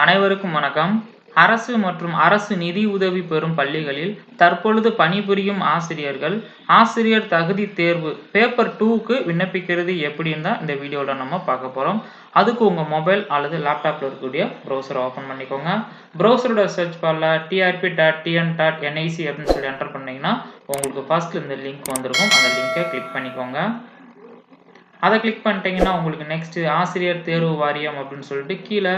அனைவருக்கும் வணக்கம். அரசு மற்றும் அரசு நிதி உதவி பெறும் பள்ளிகளில் தற்பொழுது பணிபுரியும் ஆசிரியர்கள், ஆசிரியர் தகுதி தேர்வு பேப்பர் 2க்கு விண்ணப்பிக்கிறது எப்படின்னு தான் இந்த வீடியோல நம்ம பார்க்க போறோம். அதுக்கு உங்க மொபைல் அல்லது லேப்டாப்ல இருக்கக்கூடிய ப்ரௌசரை ஓப்பன் பண்ணிக்கோங்க. ப்ரௌசரோட சர்ச் பார்ல trp.tn.nic அப்படின்னு சொல்லி என்டர் பண்ணீங்கன்னா உங்களுக்கு ஃபர்ஸ்ட் இந்த லிங்க் வந்திருக்கும். அந்த லிங்கை கிளிக் பண்ணிக்கோங்க. அதை கிளிக் பண்ணிட்டீங்கன்னா உங்களுக்கு நெக்ஸ்ட் ஆசிரியர் தேர்வு வாரியம் அப்படின்னு சொல்லிட்டு கீழே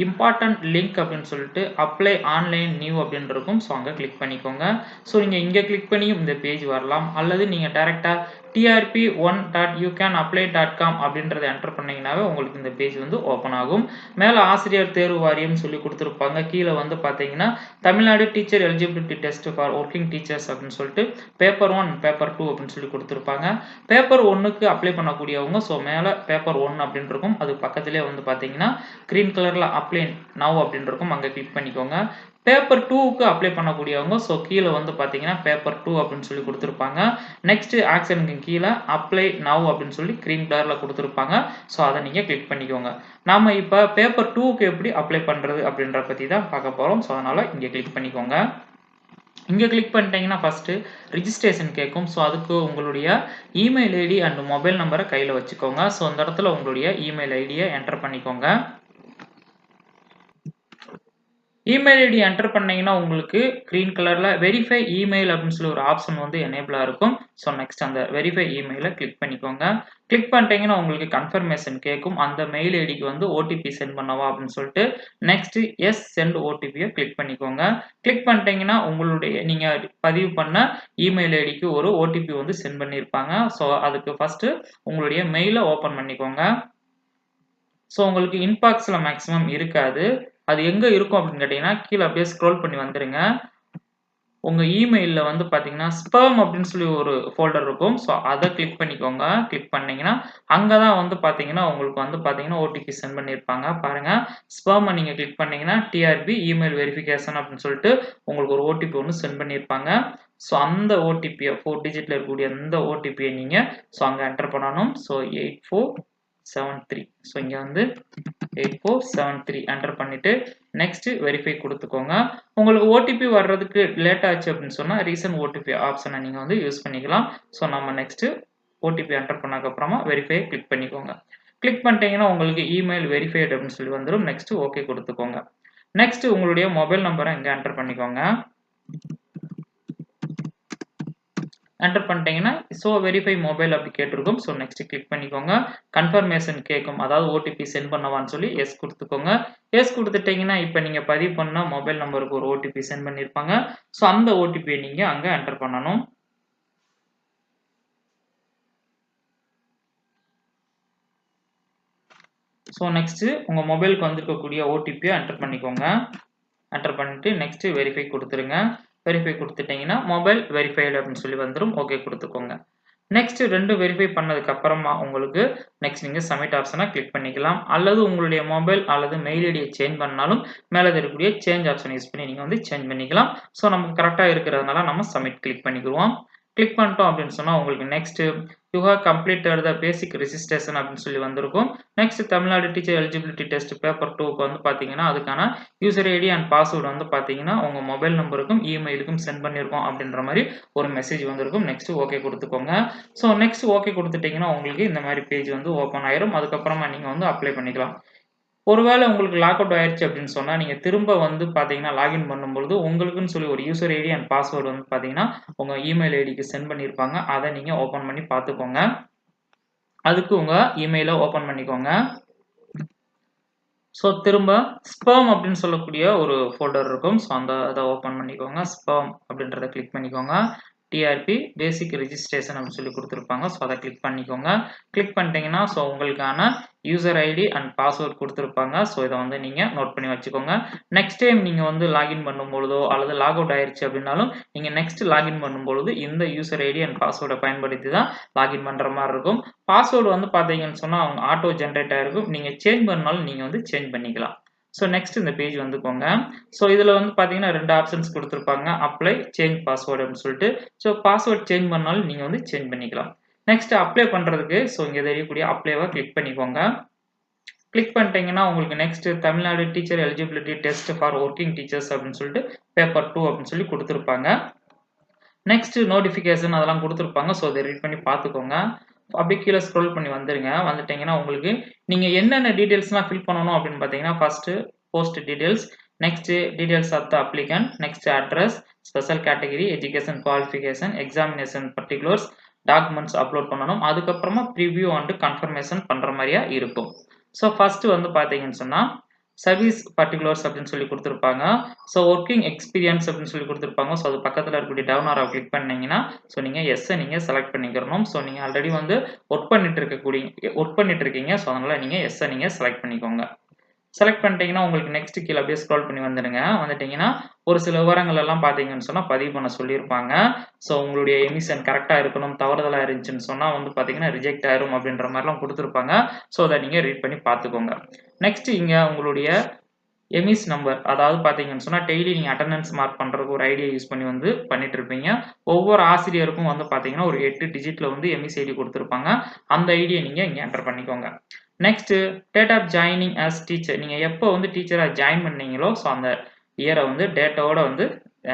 இம்பார்ட்டன்ட் லிங்க் அப்படின்னு சொல்லிட்டு அப்ளை ஆன்லைன் நியூ அப்படின்னு இருக்கும். ஸோ அங்கே கிளிக் பண்ணிக்கோங்க. ஸோ நீங்கள் இங்கே கிளிக் பண்ணியும் இந்த பேஜ் வரலாம், அல்லது நீங்கள் டைரெக்டாக trp1.youcanapply.com அப்படின்றத என்டர் பண்ணீங்கன்னாவே உங்களுக்கு இந்த பேஜ் வந்து ஓப்பன் ஆகும். மேலே ஆசிரியர் தேர்வு வாரியம் சொல்லி கொடுத்துருப்பாங்க. கீழே வந்து பார்த்தீங்கன்னா Tamil Nadu teacher eligibility test for working teachers அப்படின்னு சொல்லிட்டு பேப்பர் 1 பேப்பர் 2 அப்படின்னு சொல்லி கொடுத்துருப்பாங்க. பேப்பர் 1க்கு அப்ளை பண்ணக்கூடியவங்க ஸோ மேலே பேப்பர் 1 அப்படின்னு இருக்கும். அது பக்கத்திலே வந்து பார்த்தீங்கன்னா கிரீன் கலரில் அப்ளை நவ் அப்படின்னு இருக்கும். அங்கே கிளிக் பண்ணிக்கோங்க. பேப்பர் 2க்கு அப்ளை பண்ணக்கூடியவங்க ஸோ கீழே வந்து பார்த்தீங்கன்னா பேப்பர் 2 அப்படின்னு சொல்லி கொடுத்துருப்பாங்க. நெக்ஸ்ட் ஆக்ஷனுக்கு கீழே அப்ளை நவ் அப்படின்னு சொல்லி கிரீன் கலரில் கொடுத்துருப்பாங்க. ஸோ அதை நீங்கள் கிளிக் பண்ணிக்கோங்க. நாம இப்போ பேப்பர் 2க்கு எப்படி அப்ளை பண்ணுறது அப்படின்ற பற்றி தான் பார்க்க போகிறோம். ஸோ அதனால் இங்கே கிளிக் பண்ணிக்கோங்க. இங்கே கிளிக் பண்ணிட்டீங்கன்னா ஃபஸ்ட்டு ரிஜிஸ்ட்ரேஷன் கேட்கும். ஸோ அதுக்கு உங்களுடைய இமெயில் ஐடி அண்ட் மொபைல் நம்பரை கையில் வச்சுக்கோங்க. ஸோ அந்த இடத்துல உங்களுடைய இமெயில் ஐடியை என்டர் பண்ணிக்கோங்க. இமெயில் ஐடி என்டர் பண்ணீங்கன்னா உங்களுக்கு கிரீன் கலர்ல வெரிஃபை இமெயில் அப்படின்னு சொல்லி ஒரு ஆப்ஷன் வந்து எனேபிளா இருக்கும். ஸோ நெக்ஸ்ட் அந்த வெரிஃபை இமெயிலை கிளிக் பண்ணிக்கோங்க. கிளிக் பண்ணிட்டீங்கன்னா உங்களுக்கு கன்ஃபர்மேஷன் கேட்கும். அந்த மெயில் ஐடிக்கு வந்து ஓடிபி சென்ட் பண்ணவா அப்படின்னு சொல்லிட்டு நெக்ஸ்ட் எஸ் சென்ட் ஓடிபியை கிளிக் பண்ணிக்கோங்க. கிளிக் பண்ணிட்டீங்கன்னா உங்களுடைய நீங்க பதிவு பண்ண இமெயில் ஐடிக்கு ஒரு ஓடிபி வந்து சென்ட் பண்ணியிருப்பாங்க. ஸோ அதுக்கு ஃபர்ஸ்ட் உங்களுடைய மெயிலை ஓப்பன் பண்ணிக்கோங்க. ஸோ உங்களுக்கு இன்பாக்ஸ்ல மேக்ஸிமம் இருக்காது. அது எங்க இருக்கும் அப்படின்னு கேட்டீங்கன்னா கீழே அப்படியே ஸ்க்ரோல் பண்ணி வந்துருங்க. உங்க இமெயிலில் வந்து பார்த்தீங்கன்னா ஸ்பேம் அப்படின்னு சொல்லி ஒரு ஃபோல்டர் இருக்கும். ஸோ அதை கிளிக் பண்ணிக்கோங்க. கிளிக் பண்ணீங்கன்னா அங்கே தான் வந்து பார்த்தீங்கன்னா உங்களுக்கு வந்து பார்த்தீங்கன்னா ஓடிபி சென்ட் பண்ணியிருப்பாங்க. பாருங்க, ஸ்பேமை நீங்கள் கிளிக் பண்ணீங்கன்னா டிஆர்பி இமெயில் வெரிஃபிகேஷன் அப்படின்னு சொல்லிட்டு உங்களுக்கு ஒரு ஓடிபி ஒன்று சென்ட் பண்ணியிருப்பாங்க. ஸோ அந்த ஓடிபியை 4 டிஜிட்ல இருக்கக்கூடிய அந்த ஓடிபியை நீங்கள் ஸோ அங்கே என்டர் பண்ணணும். ஸோ 8473. ஸோ இங்கே வந்து 8473 என்டர் பண்ணிட்டு நெக்ஸ்ட் வெரிஃபை கொடுத்துக்கோங்க. உங்களுக்கு ஓடிபி வர்றதுக்கு லேட் ஆச்சு அப்படின்னு சொன்னா ரீசன்ட் ஓடிபி ஆப்ஷனை நீங்க வந்து யூஸ் பண்ணிக்கலாம். ஸோ நம்ம நெக்ஸ்ட் ஓடிபி என்டர் பண்ணதுக்கு அப்புறமா வெரிஃபை கிளிக் பண்ணிக்கோங்க. கிளிக் பண்ணிட்டீங்கன்னா உங்களுக்கு இமெயில் வெரிஃபைட் அப்படின்னு சொல்லி வந்துடும். நெக்ஸ்ட் ஓகே கொடுத்துக்கோங்க. நெக்ஸ்ட் உங்களுடைய மொபைல் நம்பரை இங்கே என்டர் பண்ணிக்கோங்க. என்டர் பண்ணிட்டீங்கன்னா ஸோ வெரிஃபை மொபைல் அப்படி கேட்டிருக்கும். ஸோ நெக்ஸ்ட் கிளிக் பண்ணிக்கோங்க. கன்ஃபர்மேஷன் கேட்கும், அதாவது ஓடிபி சென்ட் பண்ணவான்னு சொல்லி எஸ் கொடுத்துக்கோங்க. எஸ் கொடுத்துட்டீங்கன்னா இப்போ நீங்கள் பதிவு பண்ண மொபைல் நம்பருக்கு ஒரு ஓடிபி சென்ட் பண்ணியிருப்பாங்க. ஸோ அந்த ஓடிபியை நீங்கள் அங்கே என்டர் பண்ணணும். ஸோ நெக்ஸ்ட் உங்கள் மொபைலுக்கு வந்திருக்கக்கூடிய ஓடிபியை என்டர் பண்ணிக்கோங்க. என்டர் பண்ணிட்டு நெக்ஸ்ட் வெரிஃபை கொடுத்துருங்க. வெரிஃபை கொடுத்துட்டீங்கன்னா மொபைல் வெரிஃபைடு அப்படின்னு சொல்லி வந்துடும். ஓகே கொடுத்துக்கோங்க. நெக்ஸ்ட் 2 வெரிஃபை பண்ணதுக்கு அப்புறமா உங்களுக்கு நெக்ஸ்ட் நீங்கள் சப்மிட் ஆப்ஷனை கிளிக் பண்ணிக்கலாம். அல்லது உங்களுடைய மொபைல் அல்லது மெயில் ஐடியை சேஞ்ச் பண்ணாலும் மேலே இருக்கக்கூடிய சேஞ்ச் ஆப்ஷன் யூஸ் பண்ணி நீங்கள் வந்து சேஞ்ச் பண்ணிக்கலாம். ஸோ நமக்கு கரெக்டாக இருக்கிறதுனால நம்ம சப்மிட் கிளிக் பண்ணிக்குவோம். கிளிக் பண்ணிட்டோம் அப்படின்னு சொன்னால் உங்களுக்கு next you have completed the basic registration அப்படின்னு சொல்லி வந்திருக்கும். Next Tamil Nadu teacher eligibility test paper 2க்கு வந்து பார்த்தீங்கன்னா அதுக்கான யூசர் ஐடி அண்ட் பாஸ்வேர்டு வந்து பார்த்தீங்கன்னா உங்கள் மொபைல் நம்பருக்கும் இமெயிலுக்கும் சென்ட் பண்ணியிருக்கோம் அப்படின்ற மாதிரி ஒரு மெசேஜ் வந்திருக்கும். நெக்ஸ்ட் ஓகே கொடுத்துக்கோங்க. ஸோ நெக்ஸ்ட் ஓகே கொடுத்துட்டீங்கன்னா உங்களுக்கு இந்த மாதிரி பேஜ் வந்து ஓப்பன் ஆயிரும். அதுக்கப்புறமா நீங்கள் வந்து அப்ளை பண்ணிக்கலாம். ஒருவேளை உங்களுக்கு லாக் அவுட் ஆயிடுச்சு அப்படின்னு சொன்னா நீங்க திரும்ப வந்து பாத்தீங்கன்னா லாகின் பண்ணும்பொழுது உங்களுக்குன்னு சொல்லி ஒரு யூசர் ஐடி அண்ட் பாஸ்வேர்டு வந்து பாத்தீங்கன்னா உங்க இமெயில் ஐடிக்கு சென்ட் பண்ணியிருப்பாங்க. அதை நீங்க ஓபன் பண்ணி பார்த்துக்கோங்க. அதுக்கு உங்க இமெயிலை ஓபன் பண்ணிக்கோங்க. ஸோ திரும்ப ஸ்பேம் அப்படின்னு சொல்லக்கூடிய ஒரு ஃபோல்டர் இருக்கும். ஸோ அதை ஓப்பன் பண்ணிக்கோங்க. ஸ்பேம் அப்படின்றத கிளிக் பண்ணிக்கோங்க. டிஆர்பி பேசிக் ரெஜிஸ்ட்ரேஷன் அப்படின்னு சொல்லி கொடுத்துருப்பாங்க. ஸோ அதை கிளிக் பண்ணிக்கோங்க. கிளிக் பண்ணிட்டீங்கன்னா ஸோ உங்களுக்கான யூசர் ஐடி அண்ட் பாஸ்வேர்ட் கொடுத்துருப்பாங்க. ஸோ இதை வந்து நீங்கள் நோட் பண்ணி வச்சுக்கோங்க. நெக்ஸ்ட் டைம் நீங்கள் வந்து லாகின் பண்ணும்பொழுதோ அல்லது லாக் அவுட் ஆயிடுச்சு அப்படின்னாலும் நீங்கள் நெக்ஸ்ட் லாகின் பண்ணும்பொழுது இந்த யூசர் ஐடி அண்ட் பாஸ்வேர்டை பயன்படுத்தி தான் லாகின் பண்ணுற மாதிரி இருக்கும். பாஸ்வேர்டு வந்து பார்த்தீங்கன்னு சொன்னால் அவங்க ஆட்டோ ஜென்ரேட் ஆகிருக்கும். நீங்கள் சேஞ்ச் பண்ணாலும் நீங்கள் வந்து சேஞ்ச் பண்ணிக்கலாம். ஸோ நெக்ஸ்ட் இந்த பேஜ் வந்துக்கோங்க. ஸோ இதில் வந்து பார்த்தீங்கன்னா 2 ஆப்ஷன்ஸ் கொடுத்துருப்பாங்க. அப்ளை சேஞ்ச் பாஸ்வேர்டு அப்படின்னு சொல்லிட்டு. ஸோ பாஸ்வேர்ட் சேஞ்ச் பண்ணாலும் நீங்கள் வந்து சேஞ்ச் பண்ணிக்கலாம். நெக்ஸ்ட் அப்ளை பண்ணுறதுக்கு ஸோ இங்கே தெரியக்கூடிய அப்ளைவை கிளிக் பண்ணிக்கோங்க. கிளிக் பண்ணிட்டீங்கன்னா உங்களுக்கு next Tamil Nadu teacher eligibility test for working teachers அப்படின்னு சொல்லிட்டு பேப்பர் 2 அப்படின்னு சொல்லி கொடுத்துருப்பாங்க. நெக்ஸ்ட் நோட்டிஃபிகேஷன் அதெல்லாம் கொடுத்துருப்பாங்க. ஸோ அதை ரீட் பண்ணி பார்த்துக்கோங்க. அப்படியே கீழே ஸ்க்ரோல் பண்ணி வந்துருங்க. வந்துட்டீங்கன்னா உங்களுக்கு நீங்கள் என்னென்ன டீட்டெயில்ஸ்லாம் ஃபில் பண்ணணும் அப்படின்னு பார்த்தீங்கன்னா first post details, next details of the applicant, next address, special category, education qualification, examination particulars, documents upload பண்ணணும். அதுக்கப்புறமா ப்ரிவ்யூ அண்ட் கன்ஃபர்மேஷன் பண்ணுற மாதிரியா இருக்கும். ஸோ ஃபர்ஸ்ட் வந்து பார்த்தீங்கன்னு சொன்னால் சர்வீஸ் பர்டிகுலர்ஸ் அப்படின்னு சொல்லி கொடுத்துருப்பாங்க. ஸோ ஒர்க்கிங் எக்ஸ்பீரியன்ஸ் அப்படின்னு சொல்லி கொடுத்துருப்பாங்க. ஸோ அது பக்கத்தில் இருக்கக்கூடிய டவுன் ஆரோ கிளிக் பண்ணீங்கன்னா ஸோ நீங்கள் எஸ்ஸை நீங்கள் செலக்ட் பண்ணிக்கிறணும். ஸோ நீங்கள் ஆல்ரெடி வந்து ஒர்க் பண்ணிட்டு இருக்கீங்க. ஸோ அதனால் நீங்கள் எஸ்ஸை நீங்கள் செலக்ட் பண்ணிக்கோங்க. செலக்ட் பண்ணிட்டீங்கன்னா உங்களுக்கு நெக்ஸ்ட் கீழே அப்படியே ஸ்க்ரோல் பண்ணி வந்துடுங்க. வந்துட்டீங்கன்னா ஒரு சில விவரங்கள் எல்லாம் பார்த்தீங்கன்னு சொன்னால் பதிவு பண்ண சொல்லியிருப்பாங்க. ஸோ உங்களுடைய எமிஷன் கரெக்டாக இருக்கணும், தவறுதலாக இருந்துச்சுன்னு சொன்னால் வந்து பார்த்தீங்கன்னா ரிஜெக்ட் ஆயிரும் அப்படின்ற மாதிரிலாம் கொடுத்துருப்பாங்க. ஸோ அதை நீங்கள் ரீட் பண்ணி பார்த்துக்கோங்க. நெக்ஸ்ட் இங்கே உங்களுடைய எமிஸ் நம்பர், அதாவது பார்த்தீங்கன்னு சொன்னால் டெய்லி நீங்கள் அட்டண்டன்ஸ் மார்க் பண்ணுறதுக்கு ஒரு ஐடியா யூஸ் பண்ணி வந்து பண்ணிட்டு இருப்பீங்க. ஒவ்வொரு ஆசிரியருக்கும் வந்து பார்த்தீங்கன்னா ஒரு 8 டிஜிட்டில் வந்து எமிஸ் ஐடி கொடுத்துருப்பாங்க. அந்த ஐடியை நீங்கள் இங்கே என்டர் பண்ணிக்கோங்க. Next date of joining as teacher, நீங்கள் எப்போ வந்து டீச்சராக ஜாயின் பண்ணீங்களோ ஸோ அந்த இயரை வந்து டேட்டோட வந்து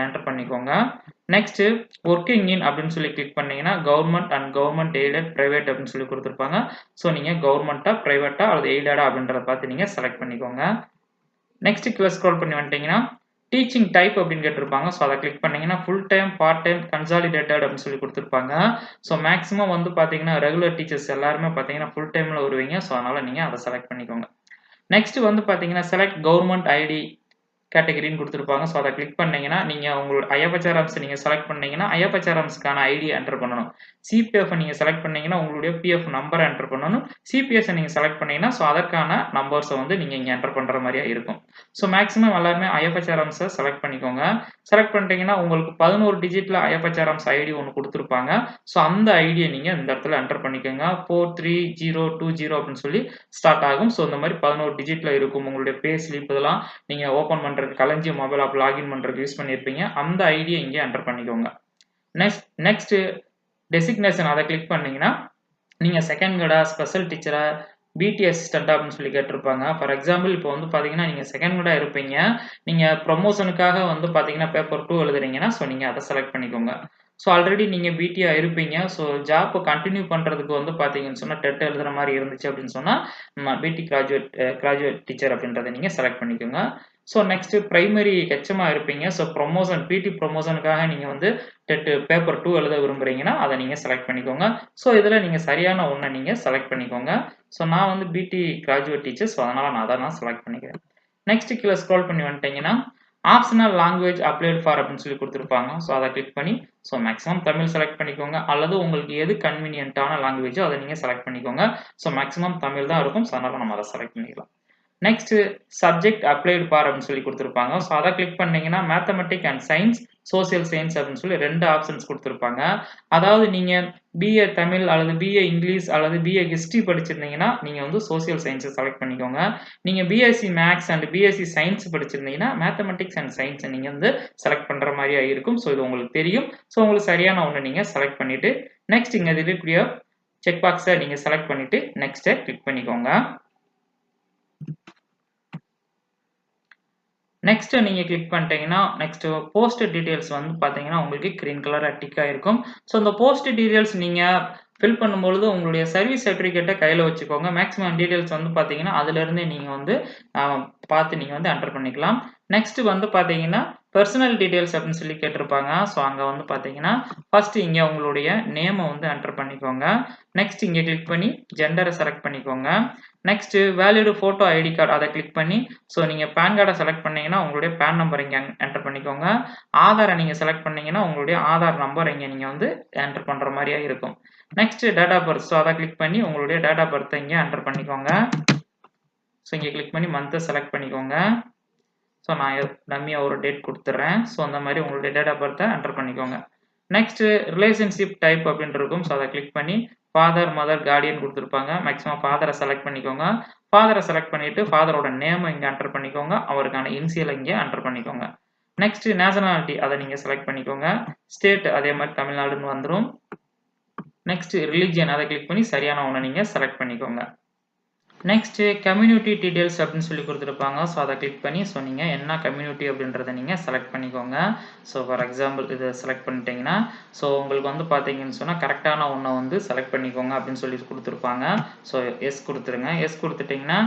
என்டர் பண்ணிக்கோங்க. நெக்ஸ்ட் ஒர்க்கிங் இன் அப்படின்னு சொல்லி கிளிக் பண்ணீங்கன்னா government and government aided private அப்படின்னு சொல்லி கொடுத்துருப்பாங்க. ஸோ நீங்கள் கவர்மெண்ட்டா பிரைவேட்டா அல்லது எய்டடா அப்படின்றத பார்த்து நீங்கள் செலக்ட் பண்ணிக்கோங்க. நெக்ஸ்ட் கீழே ஸ்க்ரோல் பண்ணி வந்துட்டீங்கன்னா டீச்சிங் டைப் அப்படின்னு கேட்டிருப்பாங்க. ஸோ அதை கிளிக் பண்ணீங்கன்னா full time, part time, consolidated அப்படின்னு சொல்லி கொடுத்துருப்பாங்க. ஸோ மேக்ஸிமம் வந்து பார்த்தீங்கன்னா ரெகுலர் டீச்சர்ஸ் எல்லாருமே பார்த்தீங்கன்னா ஃபுல் டைமில் வருவீங்க. ஸோ அதனால் நீங்கள் அதை செலக்ட் பண்ணிக்கோங்க. நெக்ஸ்ட் வந்து பார்த்தீங்கன்னா செலக்ட் கவர்மெண்ட் ஐடி கேட்டகரின்னு கொடுத்துருப்பாங்க. ஸோ அதை கிளிக் பண்ணீங்கன்னா நீங்கள் உங்களோட ஐஎஃப்ஹெச்ஆர்எம்ஸ் நீங்கள் செலக்ட் பண்ணீங்கன்னா ஐஎஃப்ஹெச்ஆர்எம்ஸ்க்கான ஐடி என்டர் பண்ணணும். சிபிஎஃப் நீங்கள் செலக்ட் பண்ணீங்கன்னா உங்களுடைய பிஎஃப் நம்பரை என்டர் பண்ணணும். சிபிஎஸ் நீங்கள் செலக்ட் பண்ணீங்கன்னா ஸோ அதற்கான நம்பர்ஸை வந்து நீங்கள் இங்கே என்டர் பண்ணுற மாதிரியா இருக்கும். ஸோ மேக்ஸிமம் எல்லாருமே ஐஎஃப்ஹெச்ஆர்எம்ஸை செலக்ட் பண்ணிக்கோங்க. செலக்ட் பண்ணிட்டீங்கன்னா உங்களுக்கு 11 டிஜிட்டில் ஐஎஃப்ஹெச்ஆர்எம்ஸ் ஐடி ஒன்று கொடுத்துருப்பாங்க. ஸோ அந்த ஐடியை நீங்கள் இந்த இடத்துல என்டர் பண்ணிக்கோங்க. 43020 அப்படின்னு சொல்லி ஸ்டார்ட் ஆகும். ஸோ இந்த மாதிரி 11 டிஜிட்டில் இருக்கும். உங்களுடைய பே ஸ்லிப் இதெல்லாம் நீங்கள் ஓப்பன் பண்ணுறதுக்கு களஞ்சியம் மொபைல் ஆப் லாகின் பண்ணுறதுக்கு யூஸ் பண்ணியிருப்பீங்க. அந்த ஐடியை இங்கே என்டர் பண்ணிக்கோங்க. நெக்ஸ்ட் டெசிக்னேஷன், அதை கிளிக் பண்ணீங்கன்னா நீங்கள் செகண்ட் கிரேடா, ஸ்பெஷல் டீச்சரா, பிடி அசிஸ்டண்டா அப்படின்னு சொல்லி கேட்டிருப்பாங்க. ஃபார் எக்ஸாம்பிள் இப்போ வந்து பார்த்தீங்கன்னா நீங்கள் செகண்ட் கிரேடா இருப்பீங்க. நீங்கள் ப்ரொமோஷனுக்காக வந்து பார்த்தீங்கன்னா பேப்பர் 2 எழுதுறீங்கன்னா ஸோ நீங்கள் அதை செலக்ட் பண்ணிக்கோங்க. ஸோ ஆல்ரெடி நீங்கள் பிடிஆ இருப்பீங்க. ஸோ ஜாப்பை கண்டினியூ பண்ணுறதுக்கு வந்து பார்த்தீங்கன்னு சொன்னால் டெட் எழுதுகிற மாதிரி இருந்துச்சு அப்படின்னு சொன்னால் பிடி கிராஜுவேட் டீச்சர் அப்படின்றத நீங்கள் செலக்ட் பண்ணிக்கோங்க. ஸோ நெக்ஸ்ட் பிரைமரி ஹெச்எம்மாக இருப்பீங்க. ஸோ ப்ரொமோஷன், பிடி ப்ரொமோஷனுக்காக நீங்கள் வந்து டெட் பேப்பர் 2 எழுத விரும்புகிறீங்கன்னா அதை நீங்கள் செலக்ட் பண்ணிக்கோங்க. ஸோ இதில் நீங்கள் சரியான ஒன்றை நீங்கள் செலக்ட் பண்ணிக்கோங்க. ஸோ நான் வந்து பிடி கிராஜுவேட் டீச்சர், ஸோ அதனால் நான் அதை செலக்ட் பண்ணிக்கிறேன். நெக்ஸ்ட் கீழே ஸ்க்ரோல் பண்ணி வந்துட்டீங்கன்னா ஆப்ஷனல் லாங்குவேஜ் அப்ளைட் ஃபார் அப்படின்னு சொல்லி கொடுத்துருப்பாங்க. ஸோ அதை கிளிக் பண்ணி ஸோ மேக்ஸிமம் தமிழ் செலக்ட் பண்ணிக்கோங்க. அல்லது உங்களுக்கு எது கன்வீனியன்ட்டான லாங்குவேஜோ அதை நீங்கள் செலக்ட் பண்ணிக்கோங்க. ஸோ மேக்ஸிமம் தமிழ் தான் இருக்கும். ஸோ அதனால் நம்ம அதை செலக்ட் பண்ணிக்கலாம். நெக்ஸ்ட் சப்ஜெக்ட் அப்ளைடு ஃபார் அப்படின்னு சொல்லி கொடுத்துருப்பாங்க. ஸோ அதை கிளிக் பண்ணீங்கன்னா mathematic and science, social science அப்படின்னு சொல்லி 2 ஆப்ஷன்ஸ் கொடுத்துருப்பாங்க. அதாவது நீங்கள் பிஏ தமிழ் அல்லது பிஏ இங்கிலீஷ் அல்லது பிஏ ஹிஸ்ட்ரி படிச்சிருந்தீங்கன்னா நீங்கள் வந்து சோசியல் சயின்ஸை செலக்ட் பண்ணிக்கோங்க. நீங்கள் BSc maths and BSc science படிச்சிருந்தீங்கன்னா மேத்தமெட்டிக்ஸ் அண்ட் சயின்ஸை நீங்கள் வந்து செலக்ட் பண்ணுற மாதிரியா இருக்கும். ஸோ இது உங்களுக்கு தெரியும். ஸோ உங்களுக்கு சரியான ஒன்று நீங்கள் செலக்ட் பண்ணிவிட்டு நெக்ஸ்ட் இங்கே இருக்கக்கூடிய செக் பாக்ஸை நீங்கள் செலக்ட் பண்ணிவிட்டு நெக்ஸ்ட்டை கிளிக் பண்ணிக்கோங்க. நெக்ஸ்ட் நீங்க கிளிக் பண்ணிட்டீங்கன்னா நெக்ஸ்ட் போஸ்ட் டீடைல்ஸ் வந்து பாத்தீங்கன்னா உங்களுக்கு கிரீன் கலர் டிக் ஆயிருக்கும். ஸோ இந்த போஸ்ட் டீடைல்ஸ் நீங்க ஃபில் பண்ணும்பொழுது உங்களுடைய சர்வீஸ் சர்டிஃபிகேட்டை கையில் வச்சுக்கோங்க. மேக்ஸிமம் டீடைல்ஸ் வந்து பார்த்தீங்கன்னா அதுலேருந்தே நீங்கள் வந்து பார்த்து நீங்கள் வந்து என்டர் பண்ணிக்கலாம். நெக்ஸ்ட் வந்து பார்த்தீங்கன்னா பர்சனல் டீடைல்ஸ் அப்படின்னு சொல்லி கேட்டிருப்பாங்க. ஸோ அங்கே வந்து பார்த்தீங்கன்னா ஃபர்ஸ்ட் இங்கே உங்களுடைய நேமை வந்து என்டர் பண்ணிக்கோங்க. நெக்ஸ்ட் இங்கே கிளிக் பண்ணி ஜெண்டரை செலக்ட் பண்ணிக்கோங்க. Next valid photo ID card அதை கிளிக் பண்ணி ஸோ நீங்கள் பேன் கார்டை செலக்ட் பண்ணீங்கன்னா உங்களுடைய பேன் நம்பர் இங்கே என்டர் பண்ணிக்கோங்க. ஆதாரை நீங்கள் செலக்ட் பண்ணீங்கன்னா உங்களுடைய ஆதார் நம்பர் இங்கே நீங்கள் வந்து என்டர் பண்ணுற மாதிரியா இருக்கும். Next date of birth, so அதை கிளிக் பண்ணி உங்களுடைய டேட் ஆஃப் பர்த்தை இங்கே என்டர் பண்ணிக்கோங்க. ஸோ இங்கே கிளிக் பண்ணி மந்த்தை செலக்ட் பண்ணிக்கோங்க. ஸோ நான் டம்மியாக ஒரு டேட் கொடுத்துட்றேன். ஸோ அந்த மாதிரி உங்களுடைய டேட் ஆஃப் பர்த்தை என்டர் பண்ணிக்கோங்க. நெக்ஸ்ட் ரிலேஷன்ஷிப் டைப் அப்படின்னு இருக்கும். ஸோ அதை கிளிக் பண்ணி ஃபாதர், மதர், கார்டியன் கொடுத்துருப்பாங்க. மேக்ஸிமம் ஃபாதரை செலக்ட் பண்ணிக்கோங்க. ஃபாதரை செலக்ட் பண்ணிட்டு ஃபாதரோட நேமை இங்கே என்டர் பண்ணிக்கோங்க. அவருக்கான இனிஷியல் இங்கே என்டர் பண்ணிக்கோங்க. நெக்ஸ்ட் நேஷனாலிட்டி அதை நீங்கள் செலக்ட் பண்ணிக்கோங்க. ஸ்டேட் அதே மாதிரி தமிழ்நாடுன்னு வந்துடும். நெக்ஸ்ட் ரிலிஜியன் அதை கிளிக் பண்ணி சரியான ஒன்று நீங்கள் செலக்ட் பண்ணிக்கோங்க. நெக்ஸ்ட் கம்யூனிட்டி டீடைல்ஸ் அப்படின்னு சொல்லி கொடுத்துருப்பாங்க. ஸோ அதை கிளிக் பண்ணி ஸோ நீங்கள் என்ன கம்யூனிட்டி அப்படின்றத நீங்கள் செலக்ட் பண்ணிக்கோங்க. ஸோ ஃபார் எக்ஸாம்பிள் இதை செலக்ட் பண்ணிட்டீங்கன்னா ஸோ உங்களுக்கு வந்து பார்த்தீங்கன்னு சொன்னால் கரெக்டான ஒன்றை வந்து செலக்ட் பண்ணிக்கோங்க அப்படின்னு சொல்லி கொடுத்துருப்பாங்க. ஸோ எஸ் கொடுத்துருங்க. எஸ் கொடுத்துட்டிங்கன்னா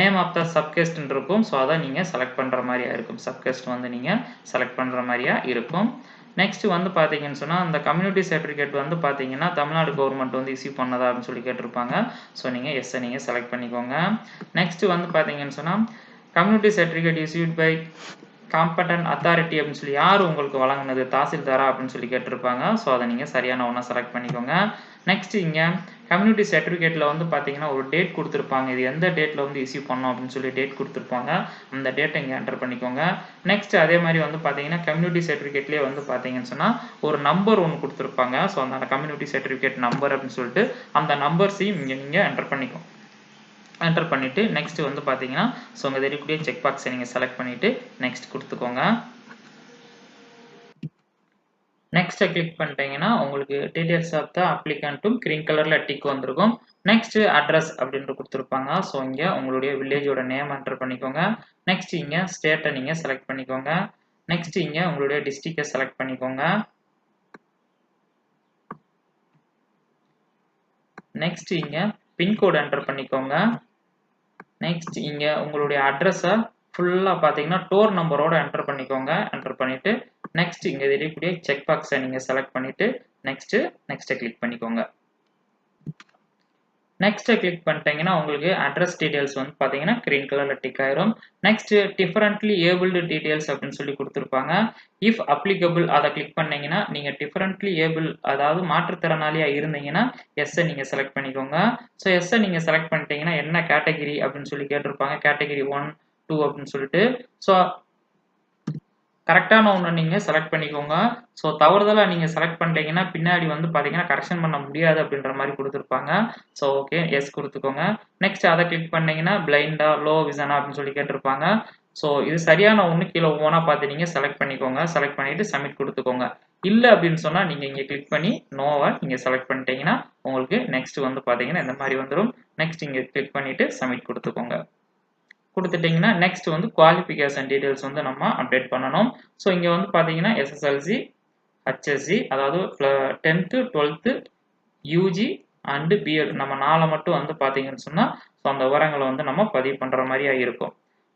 நேம் ஆஃப் த சப்கெஸ்ட்னு இருக்கும். ஸோ அதை நீங்கள் செலக்ட் பண்ணுற மாதிரியா இருக்கும். சப்கெஸ்ட் வந்து நீங்கள் செலக்ட் பண்ணுற மாதிரியா இருக்கும். நெக்ஸ்ட் வந்து பார்த்தீங்கன்னு சொன்னால் அந்த கம்யூனிட்டி சர்டிஃபிகேட் வந்து பார்த்தீங்கன்னா தமிழ்நாடு கவர்மெண்ட் வந்து இஷ்யூ பண்ணதா அப்படின்னு சொல்லி கேட்டிருப்பாங்க. ஸோ நீங்கள் எஸ்ஸை நீங்கள் செலக்ட் பண்ணிக்கோங்க. நெக்ஸ்ட் வந்து பார்த்தீங்கன்னு சொன்னால் community certificate issued by competent authority அப்படின்னு சொல்லி யார் உங்களுக்கு வழங்கினது தாசில்தாரா அப்படின்னு சொல்லி கேட்டிருப்பாங்க. ஸோ அதை நீங்கள் சரியான ஒன்றா செலக்ட் பண்ணிக்கோங்க. நெக்ஸ்ட் இங்கே கம்யூனிட்டி சர்டிஃபிகேட்டில் வந்து பார்த்தீங்கன்னா ஒரு டேட் கொடுத்துருப்பாங்க. இது எந்த டேட்டில் வந்து இஷ்யூ பண்ணோம் அப்படின்னு சொல்லி டேட் கொடுத்துருப்பாங்க. அந்த டேட்டை இங்கே என்டர் பண்ணிக்கோங்க. நெக்ஸ்ட் அதே மாதிரி வந்து பார்த்தீங்கன்னா கம்யூனிட்டி சர்டிஃபிகேட்லேயே வந்து பார்த்தீங்கன்னு சொன்னால் ஒரு நம்பர் ஒன்று கொடுத்துருப்பாங்க. ஸோ அந்த கம்யூனிட்டி சர்டிஃபிகேட் நம்பர் அப்படின்னு சொல்லிட்டு அந்த நம்பர்ஸையும் இங்கே நீங்கள் என்டர் பண்ணிக்கோங்க. என்டர் பண்ணிவிட்டு நெக்ஸ்ட் வந்து பார்த்தீங்கன்னா ஸோ உங்கள் தெரியக்கூடிய செக் பாக்ஸை நீங்கள் செலக்ட் பண்ணிவிட்டு நெக்ஸ்ட் கொடுத்துக்கோங்க. நெக்ஸ்ட்டை கிளிக் பண்ணிட்டீங்கன்னா உங்களுக்கு டீடைல்ஸ் ஆஃப் த அப்ளிகண்ட்டும் கிரீன் கலரில் டிக் வந்திருக்கும். நெக்ஸ்ட் அட்ரஸ் அப்படின்ட்டு கொடுத்துருப்பாங்க. ஸோ இங்கே உங்களுடைய வில்லேஜோட நேம் என்டர் பண்ணிக்கோங்க. நெக்ஸ்ட் இங்கே ஸ்டேட்டை நீங்கள் செலக்ட் பண்ணிக்கோங்க. நெக்ஸ்ட் இங்கே உங்களுடைய டிஸ்ட்ரிக்டை செலக்ட் பண்ணிக்கோங்க. நெக்ஸ்ட் இங்கே பின்கோடு என்டர் பண்ணிக்கோங்க. நெக்ஸ்ட் இங்கே உங்களுடைய அட்ரஸை ஃபுல்லாக பார்த்தீங்கன்னா டோர் நம்பரோட என்டர் பண்ணிக்கோங்க. என்டர் பண்ணிவிட்டு நெக்ஸ்ட் இங்கே தெரியக்கூடிய செக் பாக்ஸை நீங்கள் செலக்ட் பண்ணிவிட்டு நெக்ஸ்ட்டை கிளிக் பண்ணிக்கோங்க. நெக்ஸ்ட்டை கிளிக் பண்ணிட்டீங்கன்னா உங்களுக்கு அட்ரஸ் டீடைல்ஸ் வந்து பார்த்தீங்கன்னா கிரீன் கலரில் டிக் ஆயிரும். நெக்ஸ்ட் டிஃபரண்ட்லி ஏபிள்டு டீடைல்ஸ் அப்படின்னு சொல்லி கொடுத்துருப்பாங்க. இஃப் அப்ளிகபிள் அதை கிளிக் பண்ணீங்கன்னா நீங்கள் டிஃபரண்ட்லி ஏபிள் அதாவது மாற்றுத்திறனாளியாக இருந்தீங்கன்னா எஸ்ஸை நீங்கள் செலக்ட் பண்ணிக்கோங்க. ஸோ எஸ்ஸை நீங்கள் செலக்ட் பண்ணிட்டீங்கன்னா என்ன கேட்டகிரி அப்படின்னு சொல்லி கேட்டிருப்பாங்க. கேட்டகிரி 1, 2 அப்படின்னு சொல்லிட்டு ஸோ கரெக்டான ஒன்று நீங்கள் செலக்ட் பண்ணிக்கோங்க. ஸோ தவறுதலாக நீங்கள் செலக்ட் பண்ணிட்டீங்கன்னா பின்னாடி வந்து பார்த்தீங்கன்னா கரெக்ஷன் பண்ண முடியாது அப்படின்ற மாதிரி கொடுத்துருப்பாங்க. ஸோ ஓகே எஸ் கொடுத்துக்கோங்க. நெக்ஸ்ட் அதை கிளிக் பண்ணிங்கன்னா பிளைண்டா லோ விசனா அப்படின்னு சொல்லி கேட்டிருப்பாங்க. ஸோ இது சரியான ஒன்று கீழே ஓனாக பார்த்து நீங்கள் செலக்ட் பண்ணிக்கோங்க. செலக்ட் பண்ணிவிட்டு சப்மிட் கொடுத்துக்கோங்க. இல்லை அப்படின்னு சொன்னால் நீங்கள் இங்கே கிளிக் பண்ணி நோவை நீங்கள் செலக்ட் பண்ணிட்டீங்கன்னா உங்களுக்கு நெக்ஸ்ட் வந்து பார்த்தீங்கன்னா இந்த மாதிரி வந்துடும். நெக்ஸ்ட் இங்கே கிளிக் பண்ணிவிட்டு சப்மிட் கொடுத்துக்கோங்க. கொடுத்துட்டிங்கன்னா நெக்ஸ்ட் வந்து குவாலிஃபிகேஷன் டீடைல்ஸ் வந்து நம்ம அப்டேட் பண்ணணும். ஸோ இங்கே வந்து பார்த்தீங்கன்னா எஸ்எஸ்எல்சி, ஹெச்எஸ்சி அதாவது 10th, 12th, UG and BEd நம்ம 4 மட்டும் வந்து பார்த்தீங்கன்னு சொன்னால் ஸோ அந்த விவரங்களை வந்து நம்ம பதிவு பண்ணுற மாதிரியா இருக்கும்.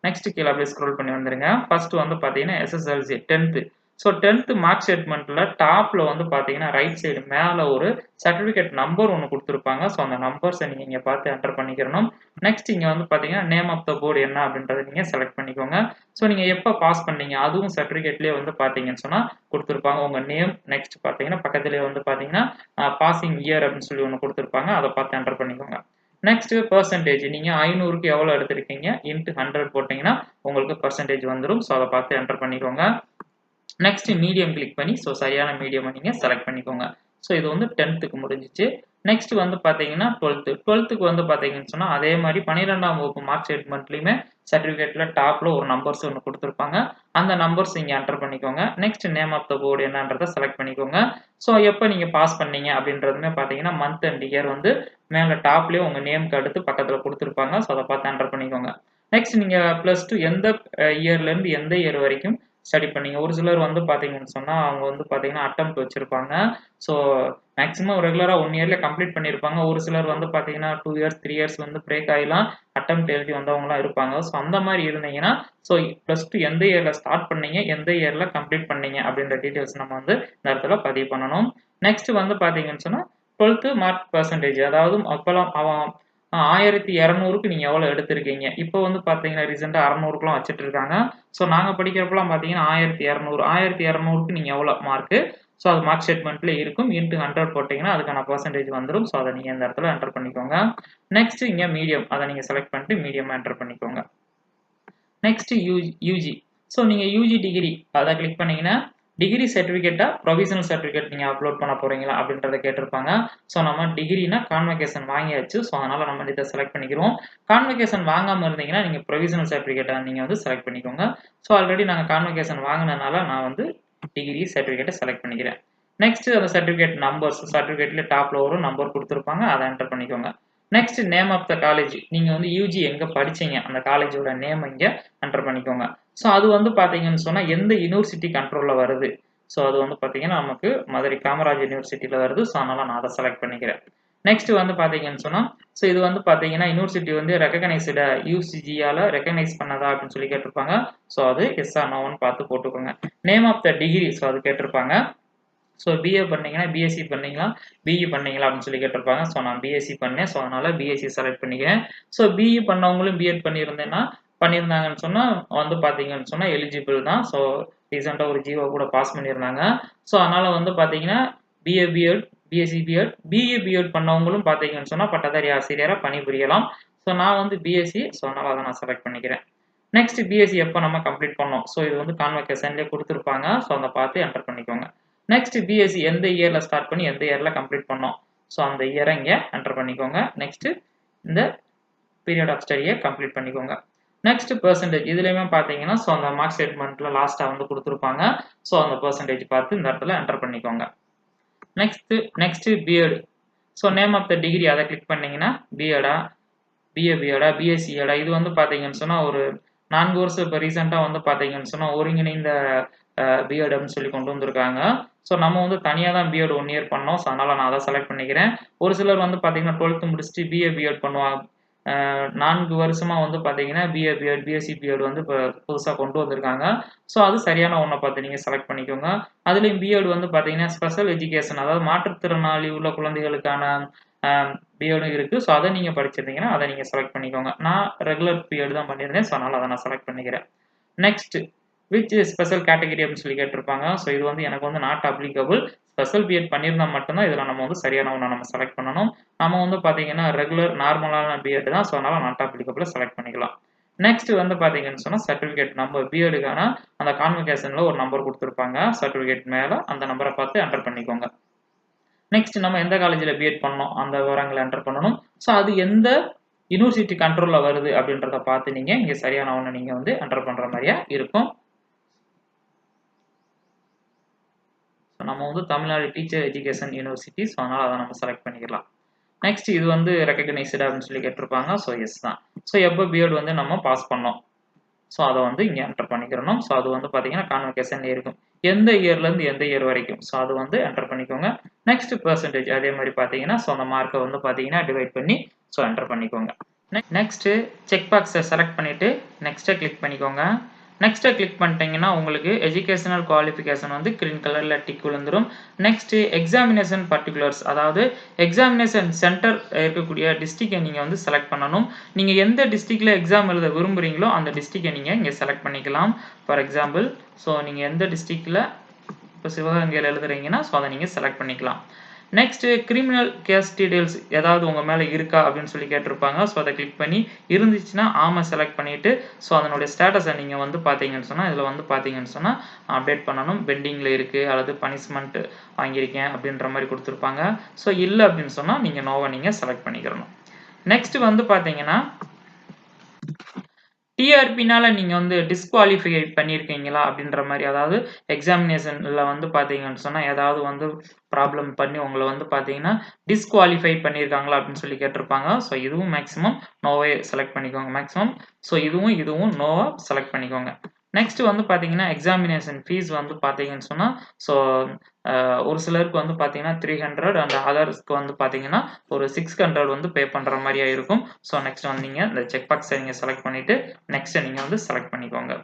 நெக்ஸ்ட் கீழே அப்படியே ஸ்க்ரோல் பண்ணி வந்துருங்க. ஃபர்ஸ்ட் வந்து பார்த்தீங்கன்னா SSLC 10th. So 10th mark ஸ்டேட்மெண்ட்டில் டாப்பில் வந்து பார்த்தீங்கன்னா ரைட் சைடு மேலே ஒரு சர்டிஃபிகேட் நம்பர் ஒன்று கொடுத்துருப்பாங்க. ஸோ அந்த நம்பர்ஸை நீங்கள் இங்கே பார்த்து என்டர் பண்ணிக்கிறணும். நெக்ஸ்ட் இங்கே வந்து பார்த்தீங்கன்னா நேம் ஆஃப் த போர்டு என்ன அப்படின்றத நீங்கள் செலக்ட் பண்ணிக்கோங்க. ஸோ நீங்கள் எப்போ பாஸ் பண்ணீங்க அதுவும் சர்டிஃபிகேட்லேயே வந்து பார்த்தீங்கன்னு சொன்னால் கொடுத்துருப்பாங்க. உங்கள் நேம் நெக்ஸ்ட் பார்த்தீங்கன்னா பக்கத்துலேயே வந்து பார்த்தீங்கன்னா பாசிங் இயர் அப்படின்னு சொல்லி ஒன்று கொடுத்துருப்பாங்க. அதை பார்த்து என்டர் பண்ணிக்கோங்க. நெக்ஸ்ட் பெர்சன்டேஜ் நீங்கள் 500க்கு எவ்வளோ எடுத்திருக்கீங்க இன்ட்டு 100 போட்டிங்கன்னா உங்களுக்கு பெர்சன்டேஜ் வந்துடும். ஸோ அதை பார்த்து என்டர் பண்ணிக்கோங்க. நெக்ஸ்ட் மீடியம் கிளிக் பண்ணி ஸோ சரியான மீடியம் நீங்கள் செலக்ட் பண்ணிக்கோங்க. ஸோ இது வந்து 10th முடிஞ்சிச்சு. நெக்ஸ்ட் வந்து பார்த்தீங்கன்னா 12th வந்து பார்த்தீங்கன்னு சொன்னால் அதே மாதிரி 12ஆம் வகுப்பு மார்க் ஸ்டேட்மெண்ட்லையுமே சர்டிஃபிகேட்டில் டாப்பில் ஒரு நம்பர்ஸ் ஒன்று கொடுத்துருப்பாங்க. அந்த நம்பர்ஸ் இங்கே என்டர் பண்ணிக்கோங்க. Next name of the board என்னன்றதை செலக்ட் பண்ணிக்கோங்க. ஸோ எப்போ நீங்கள் பாஸ் பண்ணீங்க அப்படின்றதுமே பார்த்தீங்கன்னா மந்த் அண்ட் இயர் வந்து மேலே டாப்லேயே உங்கள் நேமுக்கு அடுத்து பக்கத்தில் கொடுத்துருப்பாங்க. ஸோ அதை பார்த்து என்டர் பண்ணிக்கோங்க. நெக்ஸ்ட் நீங்கள் +2 எந்த இயர்லேருந்து எந்த இயர் வரைக்கும் ஸ்டடி பண்ணீங்க. ஒரு சிலர் வந்து பார்த்தீங்கன்னு சொன்னால் அவங்க வந்து பார்த்தீங்கன்னா அட்டெம்ப்ட் வச்சுருப்பாங்க. ஸோ மேக்ஸிமம் ரெகுலராக 1 இயர்ல கம்ப்ளீட் பண்ணியிருப்பாங்க. ஒரு சிலர் வந்து பார்த்தீங்கன்னா 2 இயர்ஸ் 3 இயர்ஸ் வந்து பிரேக் ஆகிலாம் அட்டெம்ப்ட் எழுதி வந்தவங்களாம் இருப்பாங்க. ஸோ அந்த மாதிரி இருந்தீங்கன்னா ஸோ +2 எந்த இயரில் ஸ்டார்ட் பண்ணீங்க எந்த இயரில் கம்ப்ளீட் பண்ணீங்க அப்படின்ற டீட்டெயில்ஸ் நம்ம வந்து இந்த இடத்துல பதிவு பண்ணணும். நெக்ஸ்ட் வந்து பார்த்தீங்கன்னு சொன்னால் 12th மார்க் பெர்சன்டேஜ் அதாவது அப்போலாம் அவன் 1200க்கு நீங்கள் எவ்வளோ எடுத்திருக்கீங்க. இப்போ வந்து பார்த்தீங்கன்னா ரீசெண்டாக 600க்குலாம் வச்சுட்டு இருக்காங்க. ஸோ நாங்கள் படிக்கிறப்பலாம் பார்த்தீங்கன்னா 1200க்கு நீங்கள் எவ்வளோ மார்க்கு ஸோ அது மார்க் ஸ்டேட்மெண்ட்டில் இருக்கும். இன்ட்டு 100 போட்டிங்கன்னா அதுக்கான பெர்சன்டேஜ் வந்துடும். ஸோ அதை நீங்கள் இந்த இடத்துல என்டர் பண்ணிக்கோங்க. நெக்ஸ்ட் இங்கே மீடியம் அதை நீங்கள் செலக்ட் பண்ணிட்டு மீடியம் என்டர் பண்ணிக்கோங்க. Next UG. ஸோ நீங்கள் யூஜி டிகிரி அதை கிளிக் பண்ணிங்கன்னா டிகிரி சர்டிஃபிகேட்டா ப்ரொவிஷனல் சர்டிஃபிகேட் நீங்கள் அப்லோட் பண்ண போகிறீங்களா அப்படின்றத கேட்டிருப்பாங்க. ஸோ நம்ம டிகிரினா கான்வகேஷன் வாங்கியாச்சு. ஸோ அதனால் நம்ம இதை செலக்ட் பண்ணிக்கிறோம். கான்வகேஷன் வாங்காமல் இருந்தீங்கன்னா நீங்கள் ப்ரொவிஷனல் சர்டிஃபிகேட்டை நீங்கள் வந்து செலக்ட் பண்ணிக்கோங்க. ஸோ ஆல்ரெடி நாங்கள் கான்வகேஷன் வாங்கினதுனால நான் வந்து டிகிரி சர்டிஃபிகேட்டை செலக்ட் பண்ணிக்கிறேன். நெக்ஸ்ட் அந்த சர்டிஃபிகேட் நம்பர்ஸ் சர்டிஃபிகேட்லேயே டாப்பில் ஒரு நம்பர் கொடுத்துருப்பாங்க அதை என்டர் பண்ணிக்கோங்க. Next name of the college. நீங்க வந்து யூஜி எங்க படிச்சீங்க, அந்த காலேஜோட நேம் இங்க என்டர் பண்ணிக்கோங்க. ஸோ அது வந்து பார்த்தீங்கன்னு சொன்னா எந்த யுனிவர்சிட்டி கண்ட்ரோல்ல வருது. ஸோ அது வந்து பார்த்தீங்கன்னா நமக்கு மதுரை காமராஜர் யுனிவர்சிட்டியில வருது. ஸோ அதனால நான் அத செலக்ட் பண்ணிக்கிறேன். நெக்ஸ்ட் வந்து பார்த்தீங்கன்னு சொன்னா, ஸோ இது வந்து பார்த்தீங்கன்னா யுனிவர்சிட்டி வந்து ரெகக்னைஸ்டு யுஜிசியால ரெகக்னைஸ் பண்ணதா அப்படின்னு சொல்லி கேட்டிருப்பாங்க. ஸோ அது எஸ் ஆர் நோன்னு பார்த்து போட்டுக்கோங்க. Name of the degree. So அது கேட்டிருப்பாங்க. ஸோ பிஏ பண்ணீங்கன்னா பிஎஸ்சி பண்ணீங்களா, பிஇ பண்ணீங்களா அப்படின்னு சொல்லி கேட்டிருப்பாங்க. ஸோ நான் பிஎஸ்சி பண்ணேன். ஸோ அதனால பிஎஸ்சி செலக்ட் பண்ணிக்கிறேன். ஸோ பிஇ பண்ணவங்களும் பிஎட் பண்ணியிருந்தாங்கன்னு சொன்னா வந்து பார்த்தீங்கன்னு சொன்னா எலிஜிபிள் தான். ஸோ ரீசெண்டா ஒரு ஜிஓ கூட பாஸ் பண்ணியிருந்தாங்க. ஸோ அதனால வந்து பார்த்தீங்கன்னா BA BEd, BSc BEd, BE BEd பண்ணவங்களும் பார்த்தீங்கன்னு சொன்னா பட்டதாரி ஆசிரியரா பணிபுரியலாம். ஸோ நான் வந்து பிஎஸ்சி. ஸோ அதனால அதை நான் செலக்ட் பண்ணிக்கிறேன். நெக்ஸ்ட் பிஎஸ்சி எப்போ நம்ம கம்ப்ளீட் பண்ணோம். ஸோ இது வந்து கான்வகேஷன்லேயே கொடுத்துருப்பாங்க. ஸோ அதை பார்த்து என்டர் பண்ணிக்கோங்க. நெக்ஸ்ட் பிஎஸ்சி எந்த இயர்ல ஸ்டார்ட் பண்ணி எந்த இயர்ல கம்ப்ளீட் பண்ணோம். ஸோ அந்த இயரை இங்கே என்டர் பண்ணிக்கோங்க. நெக்ஸ்ட் இந்த பீரியட் ஆஃப் ஸ்டடியை கம்ப்ளீட் பண்ணிக்கோங்க. Next percentage. இதுலையுமே பார்த்தீங்கன்னா ஸோ அந்த மார்க் ஸ்டேட்மெண்ட்ல லாஸ்ட்டாக வந்து கொடுத்துருப்பாங்க. ஸோ அந்த பெர்சன்டேஜ் பார்த்து இந்த இடத்துல என்டர் பண்ணிக்கோங்க. Next BEd. So name of the degree அதை கிளிக் பண்ணீங்கன்னா பிஎடா, பிஏ பிஎடா, பிஎஸ்சிஎடா, இது வந்து பார்த்தீங்கன்னு சொன்னால் ஒரு 4 வருஷம் இப்போ ரீசெண்டாக வந்து பார்த்தீங்கன்னு சொன்னால் ஒருங்கிணைந்த பிஎட் அப்படின்னு சொல்லி கொண்டு வந்திருக்காங்க. ஸோ நம்ம வந்து தனியாக தான் பிஎட் 1 இயர் பண்ணோம். ஸோ அதனால் நான் அதை செலக்ட் பண்ணிக்கிறேன். ஒரு சிலர் வந்து பார்த்தீங்கன்னா 12th முடிச்சுட்டு பிஏ பிஎட் பண்ணுவாங்க. 4 வருஷமா வந்து பார்த்தீங்கன்னா பிஏ பிஎட், பிஎஸ்சி பிஎட் வந்து இப்போ புதுசாக கொண்டு வந்திருக்காங்க. ஸோ அது சரியான ஒன்றை பார்த்து நீங்கள் செலக்ட் பண்ணிக்கோங்க. அதுலேயும் பிஎட் வந்து பார்த்தீங்கன்னா ஸ்பெஷல் எஜுகேஷன், அதாவது மாற்றுத்திறனாளி உள்ள குழந்தைகளுக்கான பிஎடும் இருக்குது. ஸோ அதை நீங்கள் படிச்சிருந்தீங்கன்னா அதை நீங்கள் செலக்ட் பண்ணிக்கோங்க. நான் ரெகுலர் பிஎட் தான் பண்ணியிருந்தேன். ஸோ அதனால் அதை நான் செலக்ட் பண்ணிக்கிறேன். நெக்ஸ்ட் விச் ஸ்பெஷல் கேட்டகரி அப்படின்னு சொல்லி கேட்டிருப்பாங்க. ஸோ இது வந்து எனக்கு வந்து நாட் அப்ளிகபிள். ஸ்பெஷல் பிஎட் பண்ணியிருந்தா மட்டும்தான் இதில் நம்ம வந்து சரியான ஒன்று நம்ம செலக்ட் பண்ணணும். நம்ம வந்து பார்த்தீங்கன்னா ரெகுலர் நார்மலான பிஎட் தான். ஸோ அதனால் நாட் அப்ளிகபிள் செலக்ட் பண்ணிக்கலாம். நெக்ஸ்ட் வந்து பார்த்தீங்கன்னு சொன்னால் சர்டிஃபிகேட் நம்பர். பிஎடுக்கான அந்த கான்வகேஷனில் ஒரு நம்பர் கொடுத்துருப்பாங்க. சர்டிஃபிகேட் மேலே அந்த நம்பரை பார்த்து என்டர் பண்ணிக்கோங்க. நெக்ஸ்ட் நம்ம எந்த காலேஜில் பிஎட் பண்ணோம் அந்த விவரங்களை என்டர் பண்ணணும். ஸோ அது எந்த யூனிவர்சிட்டி கண்ட்ரோலில் வருது அப்படின்றத பார்த்து நீங்கள் இங்கே சரியான ஒன்று நீங்கள் வந்து என்டர் பண்ணுற மாதிரியா இருக்கும். நம்ம வந்து Tamil Nadu teacher education university. So அதனால் அதை நம்ம செலக்ட் பண்ணிக்கலாம். நெக்ஸ்ட் இது வந்து ரெகக்னைஸ்டு அப்படின்னு சொல்லி கேட்டிருப்பாங்க. ஸோ எஸ் தான். ஸோ எப்போ பிஎட் வந்து நம்ம பாஸ் பண்ணோம். ஸோ அதை வந்து இங்கே என்டர் பண்ணிக்கிறணும். ஸோ அது வந்து பார்த்தீங்கன்னா கான்வகேஷன்லேயே இருக்கும். எந்த இயர்லேருந்து எந்த இயர் வரைக்கும். ஸோ அது வந்து என்டர் பண்ணிக்கோங்க. நெக்ஸ்ட் பெர்சன்டேஜ் அதே மாதிரி பார்த்தீங்கன்னா ஸோ அந்த மார்க்கை வந்து பார்த்தீங்கன்னா டிவைட் பண்ணி ஸோ என்டர் பண்ணிக்கோங்க. நெக்ஸ்ட்டு செக் பாக்ஸை செலக்ட் பண்ணிவிட்டு நெக்ஸ்ட்டை கிளிக் பண்ணிக்கோங்க. நெக்ஸ்ட்டை கிளிக் பண்ணிட்டீங்கன்னா உங்களுக்கு எஜுகேஷனல் குவாலிஃபிகேஷன் வந்து கிரீன் கலரில் டிக் விழுந்துடும். நெக்ஸ்ட்டு எக்ஸாமினேஷன் பர்டிகுலர்ஸ், அதாவது எக்ஸாமினேஷன் சென்டர் இருக்கக்கூடிய டிஸ்ட்ரிக்டை நீங்கள் வந்து செலக்ட் பண்ணணும். நீங்கள் எந்த டிஸ்ட்ரிக்டில் எக்ஸாம் எழுத விரும்புகிறீங்களோ அந்த டிஸ்ட்ரிக்டை நீங்கள் இங்கே செலக்ட் பண்ணிக்கலாம். ஃபார் எக்ஸாம்பிள் ஸோ நீங்கள் எந்த டிஸ்ட்ரிக்டில் இப்போ சிவகங்கையில் எழுதுறீங்கன்னா ஸோ அதை நீங்கள் செலக்ட் பண்ணிக்கலாம். நெக்ஸ்ட் கிரிமினல் கேஸ் டீடைல்ஸ் ஏதாவது உங்கள் மேலே இருக்கா அப்படின்னு சொல்லி கேட்டிருப்பாங்க. ஸோ அதை கிளிக் பண்ணி இருந்துச்சுன்னா ஆமாம் செலக்ட் பண்ணிவிட்டு ஸோ அதனுடைய ஸ்டேட்டஸை நீங்கள் வந்து பார்த்தீங்கன்னு சொன்னால் இதில் வந்து பார்த்தீங்கன்னு சொன்னால் அப்டேட் பண்ணணும். பெண்டிங்கில் இருக்குது அல்லது பனிஷ்மெண்ட் வாங்கியிருக்கேன் அப்படின்ற மாதிரி கொடுத்துருப்பாங்க. ஸோ இல்லை அப்படின்னு சொன்னால் நீங்கள் நோவை நீங்கள் செலக்ட் பண்ணிக்கிறணும். நெக்ஸ்ட் வந்து பார்த்தீங்கன்னா டிஆர்பினால நீங்கள் வந்து டிஸ்குவாலிஃபை பண்ணியிருக்கீங்களா அப்படின்ற மாதிரி, அதாவது எக்ஸாமினேஷனில் வந்து பார்த்தீங்கன்னு சொன்னால் ஏதாவது வந்து ப்ராப்ளம் பண்ணி உங்களை வந்து பார்த்தீங்கன்னா டிஸ்குவாலிஃபை பண்ணியிருக்காங்களா அப்படின்னு சொல்லி கேட்டிருப்பாங்க. ஸோ இதுவும் மேக்ஸிமம் நோவை செலக்ட் பண்ணிக்கோங்க மேக்ஸிமம். ஸோ இதுவும் நோவை செலக்ட் பண்ணிக்கோங்க. நெக்ஸ்ட் வந்து பார்த்தீங்கன்னா எக்ஸாமினேஷன் ஃபீஸ் வந்து பார்த்தீங்கன்னு சொன்னால் ஸோ ஒரு சிலருக்கு வந்து பார்த்தீங்கன்னா 300 அண்ட் அதர்ஸ்க்கு வந்து பார்த்தீங்கன்னா ஒரு 600 வந்து பே பண்ணுற மாதிரியா இருக்கும். ஸோ நெக்ஸ்ட் வந்து நீங்கள் இந்த செக் பாக்ஸை நீங்கள் செலக்ட் பண்ணிவிட்டு நெக்ஸ்ட் நீங்கள் வந்து செலக்ட் பண்ணிக்கோங்க.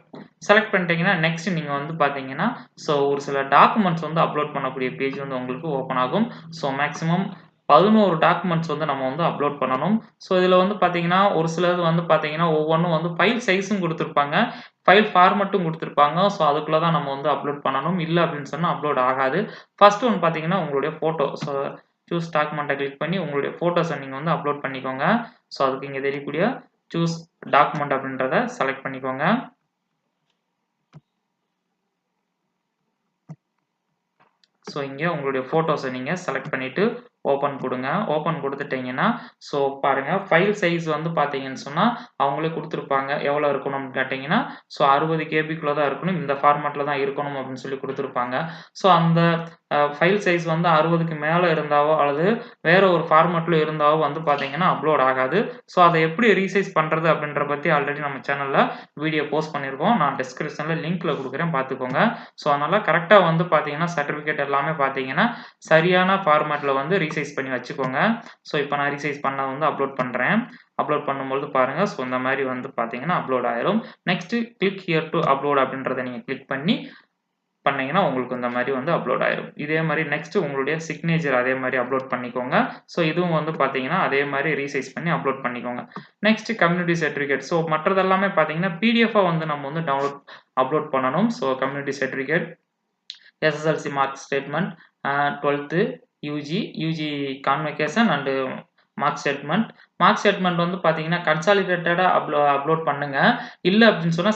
செலக்ட் பண்ணிட்டீங்கன்னா நெக்ஸ்ட் நீங்கள் வந்து பார்த்தீங்கன்னா ஸோ ஒரு சில டாக்குமெண்ட்ஸ் வந்து அப்லோட் பண்ணக்கூடிய பேஜ் வந்து உங்களுக்கு ஓப்பன் ஆகும். ஸோ மேக்ஸிமம் 11 டாக்குமெண்ட்ஸ் வந்து நம்ம வந்து அப்லோட் பண்ணணும். ஸோ இதில் வந்து பார்த்தீங்கன்னா ஒரு சிலது வந்து பார்த்தீங்கன்னா ஒவ்வொன்றும் வந்து ஃபைல் சைஸும் கொடுத்துருப்பாங்க, ஃபைல் ஃபார்மட்டும் கொடுத்துருப்பாங்க. ஸோ அதுக்குள்ளே தான் நம்ம வந்து அப்லோட் பண்ணணும். இல்லை அப்படின்னு சொன்னால் அப்லோட் ஆகாது. ஃபர்ஸ்ட் ஒன்று பார்த்தீங்கன்னா உங்களுடைய ஃபோட்டோ. ஸோ சூஸ் டாக்குமெண்ட்டை கிளிக் பண்ணி உங்களுடைய ஃபோட்டோஸை நீங்கள் வந்து அப்லோட் பண்ணிக்கோங்க. ஸோ அதுக்கு இங்கே தெரியக்கூடிய சூஸ் டாக்குமெண்ட் அப்படின்றத செலக்ட் பண்ணிக்கோங்க. ஸோ இங்கே உங்களுடைய ஃபோட்டோஸை நீங்கள் செலக்ட் பண்ணிவிட்டு ஓப்பன் கொடுங்க. ஓப்பன் கொடுத்துட்டீங்கன்னா, ஸோ பாருங்க ஃபைல் சைஸ் வந்து பார்த்தீங்கன்னு சொன்னா, அவங்களே குடுத்துருப்பாங்க. எவ்வளோ இருக்கணும்னு கேட்டீங்கன்னா, ஸோ 60 கேபிக்குள்ள தான் இருக்கணும். இந்த ஃபார்மேட்ல தான் இருக்கணும் அப்படின்னு சொல்லி குடுத்துருப்பாங்க. ஸோ அந்த ஃபைல் சைஸ் வந்து 60க்கு மேல இருந்தாவோ, அல்லது வேற ஒரு ஃபார்மேட்ல இருந்தாவோ வந்து பார்த்தீங்கன்னா, அப்லோட் ஆகாது. ஸோ அத எப்படி ரீசைஸ் பண்றது அப்படின்ற பத்தி ஆல்ரெடி நம்ம சேனல்ல வீடியோ போஸ்ட் பண்ணியிருக்கோம். நான் டிஸ்கிரிப்ஷன்ல லிங்க்ல குடுக்குறேன் பார்த்துக்கோங்க. ஸோ அதனால கரெக்ட்டா வந்து பார்த்தீங்கன்னா, சர்டிஃபிகேட் எல்லாமே பார்த்தீங்கன்னா, சரியான ஃபார்மேட்ல வந்து ரீசைஸ் பண்ணி வச்சுக்கோங்க. ஸோ இப்ப நான் ரீசைஸ் பண்ணத வந்து அப்லோட் பண்றேன். அப்லோட் பண்ணும்பொழுது பாருங்க, ஸோ இந்த மாரி வந்து பார்த்தீங்கன்னா, அப்லோட் ஆயிரும். Next click here to upload அப்படின்றத நீங்க கிளிக் பண்ணீங்கன்னா, உங்களுக்கு இந்த மாரி வந்து அப்லோட் ஆயிரும். இதே மாரி நெக்ஸ்ட் உங்களுடைய சிக்னேச்சர் அதே மாரி அப்லோட் பண்ணிக்கோங்க. ஸோ இதுவும் வந்து பார்த்தீங்கன்னா, அதே மாரி ரீசைஸ் பண்ணி அப்லோட் பண்ணிக்கோங்க. Next community certificate. ஸோ மற்றது எல்லாமே பார்த்தீங்கன்னா, பிடிஎஃப்பா வந்து நம்ம வந்து அப்லோட் பண்ணணும். So community certificate, SSLC mark statement, 12th, UG convocation and mark statement. Mark statement வந்து பார்த்தீங்கன்னா, கன்சாலிடேட்டடா அப்லோட் பண்ணுங்க. இல்ல அப்படின்னு சொன்னா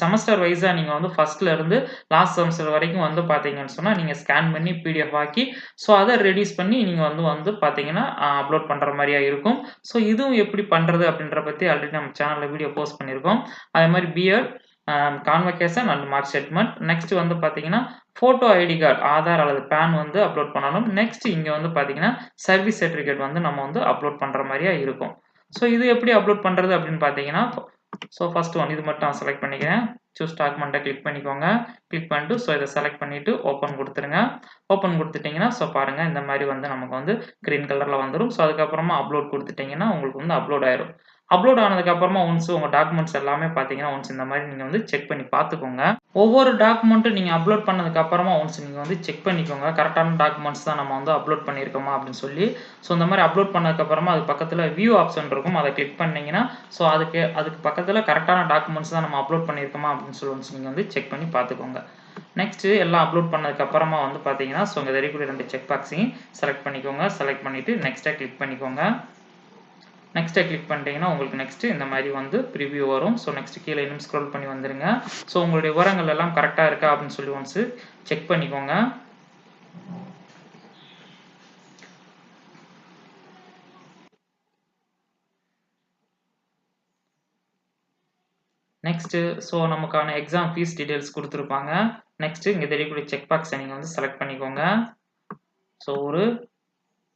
செமஸ்டர் வைஸா நீங்க வந்து ஃபர்ஸ்ட்ல இருந்து லாஸ்ட் செமஸ்டர் வரைக்கும் வந்து பார்த்தீங்கன்னு சொன்னா, நீங்க ஸ்கேன் பண்ணி பிடிஎஃப் ஆக்கி, ஸோ அத ரெடியூஸ் பண்ணி நீங்க வந்து பார்த்தீங்கன்னா, அப்லோட் பண்ற மாரியா இருக்கும். ஸோ இதுவும் எப்படி பண்றது அப்படின்ற பத்தி ஆல்ரெடி நம்ம சேனல்ல வீடியோ போஸ்ட் பண்ணியிருக்கோம். அதே மாரி BEd, convocation and mark statement. Next வந்து பார்த்தீங்கன்னா, ஃபோட்டோ ஐடி கார்டு, ஆதார் அல்லது பேன் வந்து அப்லோட் பண்ணணும். நெக்ஸ்ட் இங்க வந்து பார்த்தீங்கன்னா, சர்வீஸ் சர்டிஃபிகேட் வந்து நம்ம வந்து அப்லோட் பண்ற மாரியா இருக்கும். ஸோ இது எப்படி அப்லோட் பண்றது அப்படின்னு பார்த்தீங்கன்னா, ஸோ ஃபர்ஸ்ட் ஒன் இது மட்டும் நான் செலக்ட் பண்ணிக்கிறேன். சூஸ் டாக்குமெண்ட்ட கிளிக் பண்ணிக்கோங்க. கிளிக் பண்ணிட்டு ஸோ இத செலக்ட் பண்ணிட்டு ஓப்பன் குடுத்துருங்க. ஓப்பன் குடுத்துட்டீங்கன்னா, ஸோ பாருங்க இந்த மாரி வந்து நமக்கு வந்து கிரீன் கலர்ல வந்துரும். ஸோ அதுக்கப்புறமா அப்லோட் குடுத்துட்டீங்கன்னா, உங்களுக்கு வந்து அப்லோட் ஆயிரும். அப்லோட் ஆனதுக்கு அப்புறமா ஒன்ஸ் உங்க டாக்குமெண்ட்ஸ் எல்லாமே பார்த்தீங்கன்னா, ஒன்ஸ் இந்த மாரி நீங்க வந்து செக் பண்ணி பார்த்துக்கோங்க. ஒவ்வொரு டாக்குமெண்ட்டும் நீங்க அப்லோட் பண்ணதுக்கு அப்புறமா ஒன்ஸ் நீங்க வந்து செக் பண்ணிக்கோங்க. கரெக்ட்டான டாக்குமெண்ட்ஸ் தான் நம்ம வந்து அப்லோட் பண்ணியிருக்கோமா அப்படின்னு சொல்லி. ஸோ இந்த மாரி அப்லோட் பண்ணதுக்கு அப்புறமா அது பக்கத்துல வியூ ஆப்ஷன் இருக்கும். அத கிளிக் பண்ணீங்கன்னா, ஸோ அதுக்கு பக்கத்துல கரெக்ட்டான டாக்குமெண்ட்ஸ் தான் நம்ம அப்லோட் பண்ணியிருக்கோமா அப்படின்னு சொல்லி ஒன்ஸ் நீங்க வந்து செக் பண்ணி பார்த்துக்கோங்க. நெக்ஸ்ட் எல்லாம் அப்லோட் பண்ணதுக்கு அப்புறமா வந்து பார்த்தீங்கன்னா, ஸோ இங்க இருக்கக்கூடிய 2 செக் பாக்ஸையும் செலக்ட் பண்ணிக்கோங்க. செலக்ட் பண்ணிட்டு நெக்ஸ்ட்ட கிளிக் பண்ணிக்கோங்க. நெக்ஸ்ட்ட கிளிக் பண்ணிட்டீங்கன்னா, உங்களுக்கு நெக்ஸ்ட் இந்த மாரி வந்து பிரிவ்யூ வரும். ஸோ நெக்ஸ்ட் கீழ இன்னும் ஸ்க்ரோல் பண்ணி வந்துருங்க. ஸோ உங்களுடைய விவரங்கள் எல்லாம் கரெக்ட்டா இருக்கா அப்படின்னு சொல்லி ஒன்ஸ் செக் பண்ணிக்கோங்க. நெக்ஸ்ட் ஸோ நமக்கான எக்ஸாம் ஃபீஸ் டீடைல்ஸ் குடுத்திருப்பாங்க. நெக்ஸ்ட் இங்க தெரியக்கூடிய செக் பாக்ஸ நீங்க வந்து செலக்ட் பண்ணிக்கோங்க. ஸோ ஒரு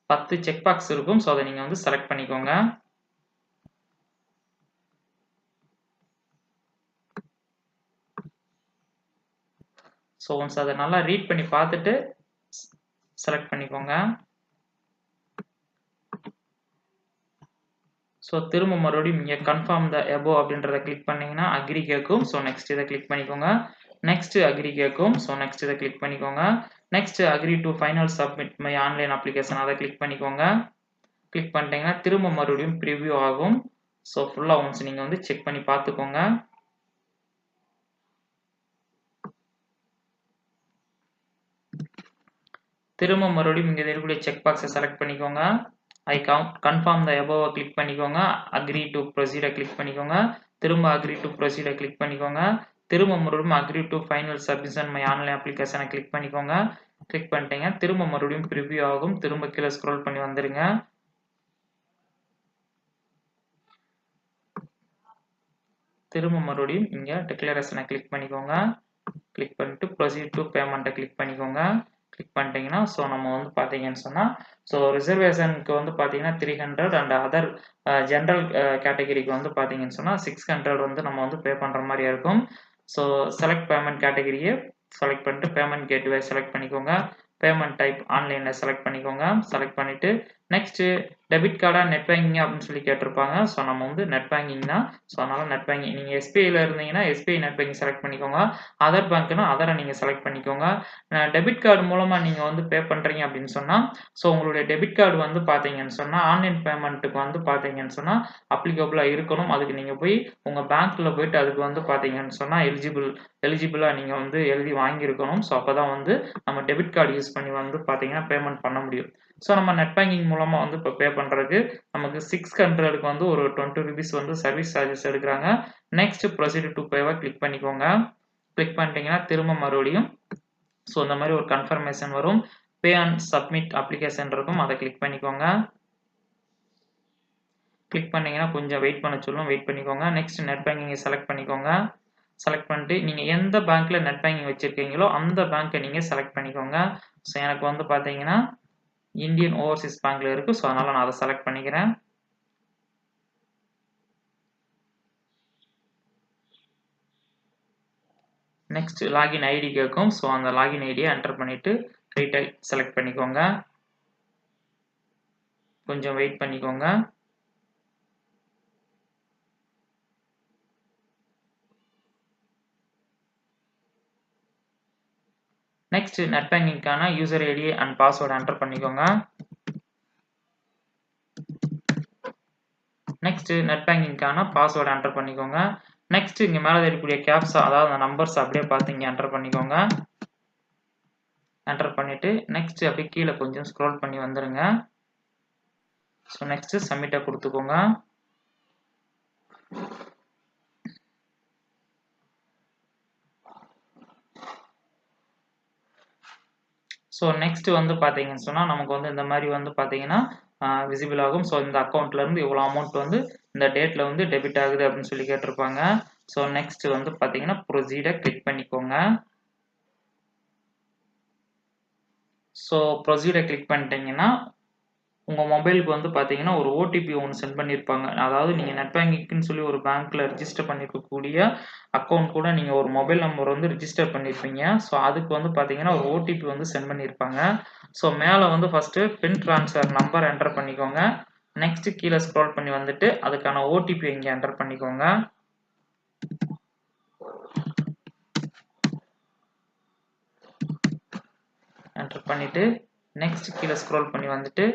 10 செக் பாக்ஸ் இருக்கும். ஸோ அத நீங்க வந்து செலக்ட் பண்ணிக்கோங்க. ஸோ ஒன்ஸ் அத நல்லா ரீட் பண்ணி பார்த்துட்டு செலக்ட் பண்ணிக்கோங்க. ஸோ திரும்ப மறுபடியும் இங்க கன்ஃபார்ம் த அபோவ் அப்படின்றத கிளிக் பண்ணீங்கன்னா, அக்ரி கேட்கும். ஸோ நெக்ஸ்ட் இத கிளிக் பண்ணிக்கோங்க. நெக்ஸ்ட் அக்ரி கேட்கும். ஸோ நெக்ஸ்ட் இத கிளிக் பண்ணிக்கோங்க. Next agree to final submit my online application அத கிளிக் பண்ணிக்கோங்க. கிளிக் பண்ணிட்டீங்கன்னா, திரும்ப மறுபடியும் பிரிவ்யூ ஆகும். ஸோ ஃபுல்லா ஒன்ஸ் நீங்க வந்து செக் பண்ணி பார்த்துக்கோங்க. திரும்ப மறுபடியும் இங்க இருக்கக்கூடிய செக் பாக்ஸ செலக்ட் பண்ணிக்கோங்க. கன்ஃபார்ம் த அபோவ கிளிக் பண்ணிக்கோங்க. அக்ரி டு ப்ரொசீட கிளிக் பண்ணிக்கோங்க. திரும்ப அக்ரி டு ப்ரொசீட கிளிக் பண்ணிக்கோங்க. திரும்ப மறுபடியும் agree to final submission my online அப்ளிகேஷன கிளிக் பண்ணிக்கோங்க. கிளிக் பண்ணிட்டீங்க. திரும்ப மறுபடியும் பிரிவ்யூ ஆகும். திரும்ப கீழ ஸ்க்ரோல் பண்ணி வந்துருங்க. திரும்ப மறுபடியும் இங்க டிக்ளரேஷன கிளிக் பண்ணிக்கோங்க. கிளிக் பண்ணிட்டு ப்ரொசீட் டு பேமெண்ட்ட கிளிக் பண்ணிக்கோங்க. கிளிக் பண்ணிட்டீங்கன்னா, ஸோ நம்ம வந்து பார்த்தீங்கன்னு சொன்னா, ஸோ ரிசர்வேஷனுக்கு வந்து பார்த்தீங்கன்னா 300 அண்ட் அதர் ஜெனரல் கேட்டகரிக்கு வந்து பார்த்தீங்கன்னு சொன்னா 600 வந்து நம்ம வந்து பே பண்ற மாரி இருக்கும். ஸோ செலக்ட் பேமெண்ட் கேட்டகரிய செலக்ட் பண்ணிட்டு பேமெண்ட் கேட்வே செலக்ட் பண்ணிக்கோங்க. பேமெண்ட் டைப் ஆன்லைன்ல செலக்ட் பண்ணிக்கோங்க. செலக்ட் பண்ணிட்டு நெக்ஸ்ட் டெபிட் கார்டா, நெட் பேங்கிங்கா அப்படின்னு சொல்லி கேட்டிருப்பாங்க. ஸோ நம்ம வந்து நெட் பேங்கிங் தான். ஸோ அதனால நெட் பேங்கிங் நீங்க எஸ்பிஐல இருந்தீங்கன்னா எஸ்பிஐ நெட் பேங்கிங் செலக்ட் பண்ணிக்கோங்க. அதர் பேங்க்னா அதர நீங்க செலக்ட் பண்ணிக்கோங்க. டெபிட் கார்டு மூலமா நீங்க வந்து பே பண்றீங்க அப்படின்னு சொன்னா, ஸோ உங்களுடைய டெபிட் கார்டு வந்து பார்த்தீங்கன்னு சொன்னா, ஆன்லைன் பேமெண்ட்டுக்கு வந்து பார்த்தீங்கன்னு சொன்னா அப்ளிகபிளா இருக்கணும். அதுக்கு நீங்க போய் உங்க பேங்க்ல போயிட்டு அதுக்கு வந்து பார்த்தீங்கன்னு சொன்னா எலிஜிபிளா நீங்க வந்து எழுதி வாங்கியிருக்கணும். ஸோ அப்பதான் வந்து நம்ம டெபிட் கார்டு யூஸ் பண்ணி வந்து பார்த்தீங்கன்னா பேமெண்ட் பண்ண முடியும். ஸோ நம்ம நெட் பேங்கிங் மூலமா வந்து இப்போ பே பண்றதுக்கு நமக்கு 600க்கு வந்து ஒரு 20 ரூபீஸ் வந்து சர்வீஸ் சார்ஜஸ் எடுக்குறாங்க. நெக்ஸ்ட் ப்ரொசீட் டு பேவ கிளிக் பண்ணிக்கோங்க. கிளிக் பண்ணிட்டீங்கன்னா திரும்ப மறுபடியும் ஸோ இந்த மாரி ஒரு கன்ஃபர்மேஷன் வரும். பே அண்ட் சப்மிட் அப்ளிகேஷன் இருக்கும். அதை கிளிக் பண்ணிக்கோங்க. கிளிக் பண்ணீங்கன்னா கொஞ்சம் வெயிட் பண்ண சொல்லும். வெயிட் பண்ணிக்கோங்க. நெக்ஸ்ட் நெட் பேங்கிங்கை செலக்ட் பண்ணிக்கோங்க. செலக்ட் பண்ணிட்டு நீங்கள் எந்த பேங்க்கில் நெட் பேங்கிங் வச்சுருக்கீங்களோ அந்த பேங்க்கை நீங்கள் செலக்ட் பண்ணிக்கோங்க. ஸோ எனக்கு வந்து பார்த்தீங்கன்னா இந்தியன் ஓவர்சீஸ் பேங்க்கில் இருக்குது. ஸோ அதனால் நான் அதை செலக்ட் பண்ணிக்கிறேன். நெக்ஸ்ட் லாகின் ஐடி கேட்கும். ஸோ அந்த லாகின் ஐடியை என்டர் பண்ணிவிட்டு ரீட்டைல் செலக்ட் பண்ணிக்கோங்க. கொஞ்சம் வெயிட் பண்ணிக்கோங்க. நெக்ஸ்ட் நெட் பேங்கிங்கான user ID and password enter பண்ணிக்கோங்க. நெக்ஸ்ட் நெட் பேங்கிங்கான பாஸ்வேர்டு என்டர் பண்ணிக்கோங்க. நெக்ஸ்ட் இங்கே மேலே இருக்கக்கூடிய கேப்ஸ், அதாவது அந்த நம்பர்ஸ் அப்படியே பார்த்து இங்கே என்டர் பண்ணிக்கோங்க. என்டர் பண்ணிட்டு நெக்ஸ்ட் அப்படியே கீழே கொஞ்சம் ஸ்க்ரோல் பண்ணி வந்துருங்க. ஸோ நெக்ஸ்ட் சப்மிட்டை கொடுத்துக்கோங்க. ஸோ நெக்ஸ்ட் வந்து பார்த்தீங்கன்னு சொன்னால் நமக்கு வந்து இந்த மாதிரி வந்து பார்த்தீங்கன்னா விசிபிள் ஆகும். ஸோ இந்த அக்கௌண்ட்லேருந்து இவ்வளோ அமௌண்ட் வந்து இந்த டேட்டில் வந்து டெபிட் ஆகுது அப்படின்னு சொல்லி கேட்டிருப்பாங்க. ஸோ நெக்ஸ்ட் வந்து பார்த்தீங்கன்னா ப்ரொசீடை கிளிக் பண்ணிக்கோங்க. ஸோ ப்ரொசீடை கிளிக் பண்ணிட்டீங்கன்னா உங்கள் மொபைலுக்கு வந்து பார்த்தீங்கன்னா ஒரு ஓடிபி ஒன்று சென்ட் பண்ணியிருப்பாங்க. அதாவது நீங்கள் நெட் பேங்கிங்னு சொல்லி ஒரு பேங்க்கில் ரிஜிஸ்டர் பண்ணியிருக்கக்கூடிய அக்கௌண்ட் கூட நீங்கள் ஒரு மொபைல் நம்பர் வந்து ரிஜிஸ்டர் பண்ணியிருப்பீங்க. ஸோ அதுக்கு வந்து பார்த்தீங்கன்னா ஒரு ஓடிபி வந்து சென்ட் பண்ணியிருப்பாங்க. ஸோ மேலே வந்து ஃபஸ்ட்டு பின் ட்ரான்ஸ்ஃபர் நம்பர் என்டர் பண்ணிக்கோங்க. நெக்ஸ்ட்டு கீழே ஸ்க்ரோல் பண்ணி வந்துட்டு அதுக்கான ஓடிபி இங்கே என்டர் பண்ணிக்கோங்க. என்டர் பண்ணிவிட்டு நெக்ஸ்ட் கீழே ஸ்க்ரோல் பண்ணி வந்துட்டு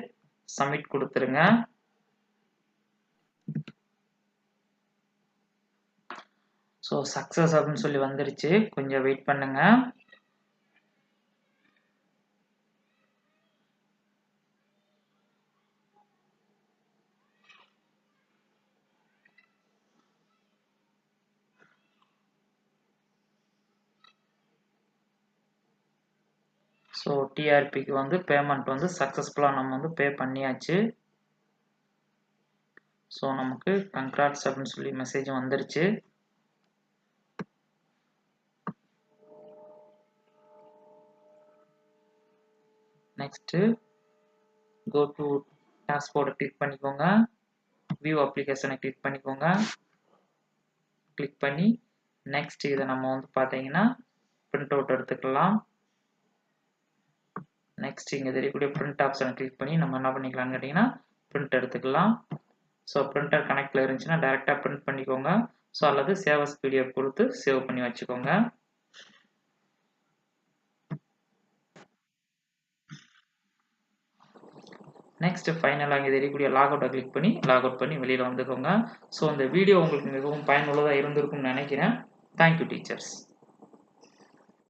சப்மிட் கொடுத்துருங்க. ஸோ சக்ஸஸ் அப்படின்னு சொல்லி வந்துருச்சு. கொஞ்சம் வெயிட் பண்ணுங்க. ஸோ டிஆர்பிக்கு வந்து பேமெண்ட் வந்து சக்ஸஸ்ஃபுல்லாக நம்ம வந்து பே பண்ணியாச்சு. ஸோ நமக்கு கங்க்ராட்ஸ் அப்படின்னு சொல்லி மெசேஜ் வந்துருச்சு. நெக்ஸ்ட்டு கோ டு டாஷ்போர்டை கிளிக் பண்ணிக்கோங்க. வியூ அப்ளிகேஷனை கிளிக் பண்ணிக்கோங்க. கிளிக் பண்ணி நெக்ஸ்ட் இதை நம்ம வந்து பார்த்தீங்கன்னா பிரிண்ட் அவுட் எடுத்துக்கலாம். நெக்ஸ்ட் இங்கே தெரியக்கூடிய பிரிண்ட் ஆப்ஷனை கிளிக் பண்ணி நம்ம என்ன பண்ணிக்கலாம்னு கேட்டிங்கன்னா பிரிண்ட் எடுத்துக்கலாம். ஸோ பிரிண்டர் கனெக்டில் இருந்துச்சுன்னா டைரெக்டாக பிரிண்ட் பண்ணிக்கோங்க. ஸோ அல்லது சேவ் அஸ் பிடிஎஃப் கொடுத்து சேவ் பண்ணி வச்சுக்கோங்க. நெக்ஸ்ட் ஃபைனலாக இங்கே தெரியக்கூடிய லாக் அவுட்டை கிளிக் பண்ணி லாக் அவுட் பண்ணி வெளியில் வந்துக்கோங்க. ஸோ இந்த வீடியோ உங்களுக்கு மிகவும் பயனுள்ளதாக இருந்திருக்கும்னு நினைக்கிறேன். Thank you teachers.